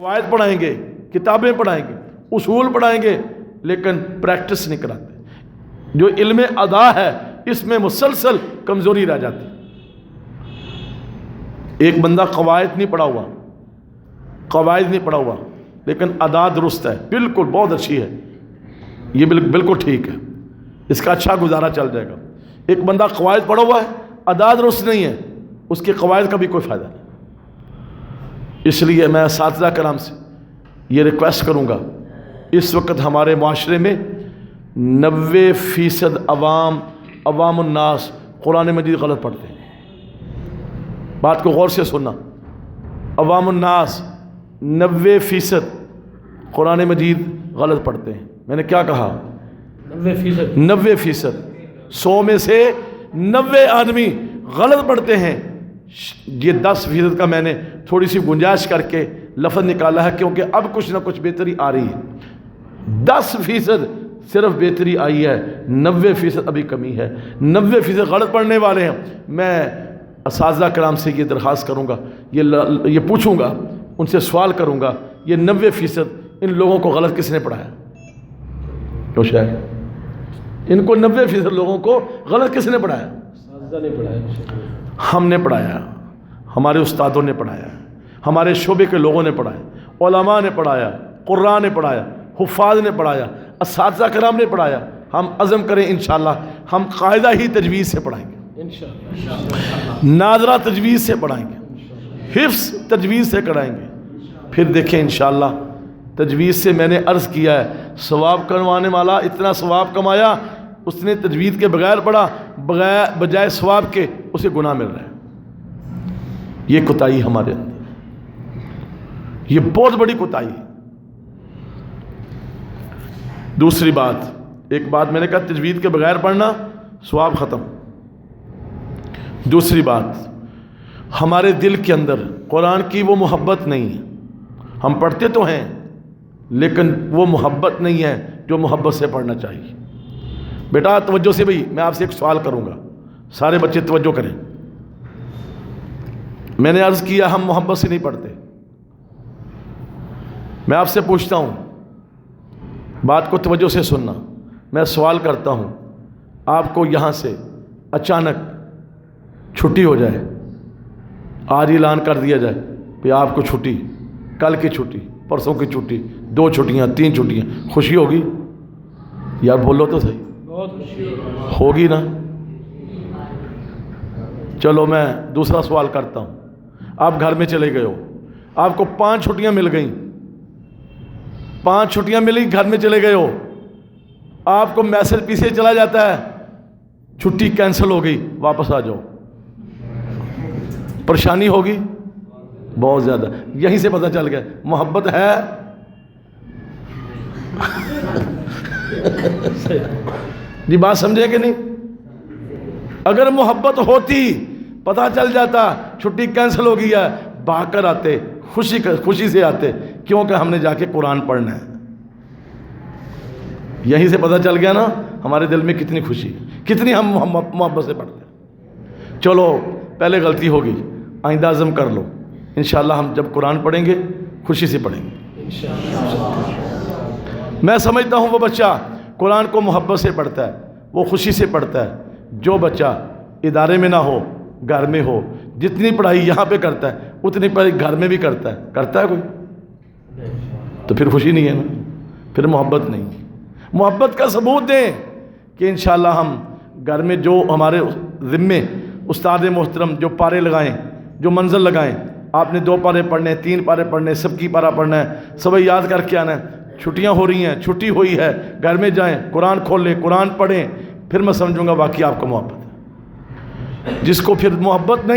قواعد پڑھائیں گے، کتابیں پڑھائیں گے، اصول پڑھائیں گے، لیکن پریکٹس نہیں کراتے۔ جو علم ادا ہے اس میں مسلسل کمزوری رہ جاتی۔ ایک بندہ قواعد نہیں پڑھا ہوا لیکن ادا درست ہے، بالکل بہت اچھی ہے، یہ بالکل ٹھیک ہے، اس کا اچھا گزارا چل جائے گا۔ ایک بندہ قواعد پڑھا ہوا ہے، ادا درست نہیں ہے، اس کے قواعد کا بھی کوئی فائدہ نہیں۔ اس لیے میں اساتذہ کرام سے یہ ریکویسٹ کروں گا، اس وقت ہمارے معاشرے میں 90% عوام الناس قرآن مجید غلط پڑھتے ہیں۔ بات کو غور سے سننا، عوام الناس 90% قرآن مجید غلط پڑھتے ہیں۔ میں نے کیا کہا؟ 90%۔ 100 میں سے 90 آدمی غلط پڑھتے ہیں۔ یہ 10% کا میں نے تھوڑی سی گنجائش کر کے لفظ نکالا ہے، کیونکہ اب کچھ نہ کچھ بہتری آ رہی ہے۔ 10% صرف بہتری آئی ہے، 90% ابھی کمی ہے۔ 90% غلط پڑھنے والے ہیں۔ میں اساتذہ کرام سے یہ درخواست کروں گا، یہ پوچھوں گا، ان سے سوال کروں گا، یہ 90% ان لوگوں کو غلط کس نے پڑھایا؟ کیوں شاید ان کو 90% لوگوں کو غلط کس نے پڑھایا؟ اساتذہ نے پڑھایا، ہم نے پڑھایا، ہمارے استادوں نے پڑھایا، ہمارے شعبے کے لوگوں نے پڑھایا، علماء نے پڑھایا، قراء نے پڑھایا، حفاظ نے پڑھایا، اساتذہ کرام نے پڑھایا۔ ہم عزم کریں انشاءاللہ ہم قاعدہ ہی تجوید سے پڑھائیں گے، ناظرہ تجوید سے پڑھائیں گے، حفظ تجوید سے کرائیں گے۔ پھر دیکھیں انشاءاللہ تجوید سے میں نے عرض کیا ہے، ثواب کمانے والا اتنا ثواب کمایا، اس نے تجوید کے بغیر پڑھا، بجائے ثواب کے اسے گناہ مل رہا ہے۔ یہ کوتاہی ہمارے اندر، یہ بہت بڑی کوتاہی ہے۔ دوسری بات، ایک بات میں نے کہا تجوید کے بغیر پڑھنا ثواب ختم۔ دوسری بات، ہمارے دل کے اندر قرآن کی وہ محبت نہیں ہے۔ ہم پڑھتے تو ہیں لیکن وہ محبت نہیں ہے جو محبت سے پڑھنا چاہیے۔ بیٹا توجہ سے، بھئی میں آپ سے ایک سوال کروں گا، سارے بچے توجہ کریں۔ میں نے عرض کیا ہم محبت سے نہیں پڑھتے۔ میں آپ سے پوچھتا ہوں، بات کو توجہ سے سننا، میں سوال کرتا ہوں، آپ کو یہاں سے اچانک چھٹی ہو جائے، آج اعلان کر دیا جائے کہ آپ کو چھٹی، کل کی چھٹی، پرسوں کی چھٹی، 2 چھٹیاں، 3 چھٹیاں، خوشی ہوگی؟ یار بولو تو صحیح، ہوگی نا؟ چلو میں دوسرا سوال کرتا ہوں، آپ گھر میں چلے گئے ہو، آپ کو 5 چھٹیاں مل گئیں، 5 چھٹیاں ملی، گھر میں چلے گئے ہو، آپ کو میسج پیچھے چلا جاتا ہے چھٹی کینسل ہو گئی، واپس آ جاؤ، پریشانی ہوگی بہت زیادہ۔ یہیں سے پتہ چل گیا محبت ہے۔ جی بات سمجھے کہ نہیں؟ اگر محبت ہوتی، پتہ چل جاتا چھٹی کینسل ہو گئی ہے، بھاگ کر آتے، خوشی سے آتے، کیونکہ ہم نے جا کے قرآن پڑھنا ہے۔ یہیں سے پتہ چل گیا نا ہمارے دل میں کتنی خوشی، کتنی ہم محبت سے پڑھتے ہیں۔ چلو پہلے غلطی ہوگی، آئندہ عزم کر لو، انشاءاللہ ہم جب قرآن پڑھیں گے خوشی سے پڑھیں گے۔ میں سمجھتا ہوں وہ بچہ قرآن کو محبت سے پڑھتا ہے، وہ خوشی سے پڑھتا ہے۔ جو بچہ ادارے میں نہ ہو، گھر میں ہو، جتنی پڑھائی یہاں پہ کرتا ہے اتنی پڑھائی گھر میں بھی کرتا ہے کوئی، تو پھر خوشی نہیں ہے نا، پھر محبت نہیں۔ محبت کا ثبوت دیں کہ انشاءاللہ ہم گھر میں جو ہمارے ذمے استاد محترم جو پارے لگائیں، جو منزل لگائیں، آپ نے 2 پارے پڑھنے، 3 پارے پڑھنے، سب کی پارہ پڑھنا ہے، سب یاد کر کے آنا ہے۔ چھٹیاں ہو رہی ہیں، چھٹی ہوئی ہے، گھر میں جائیں، قرآن کھول لیں، قرآن پڑھیں، پھر میں سمجھوں گا واقعی آپ کو محبت ہے۔ جس کو پھر محبت نہیں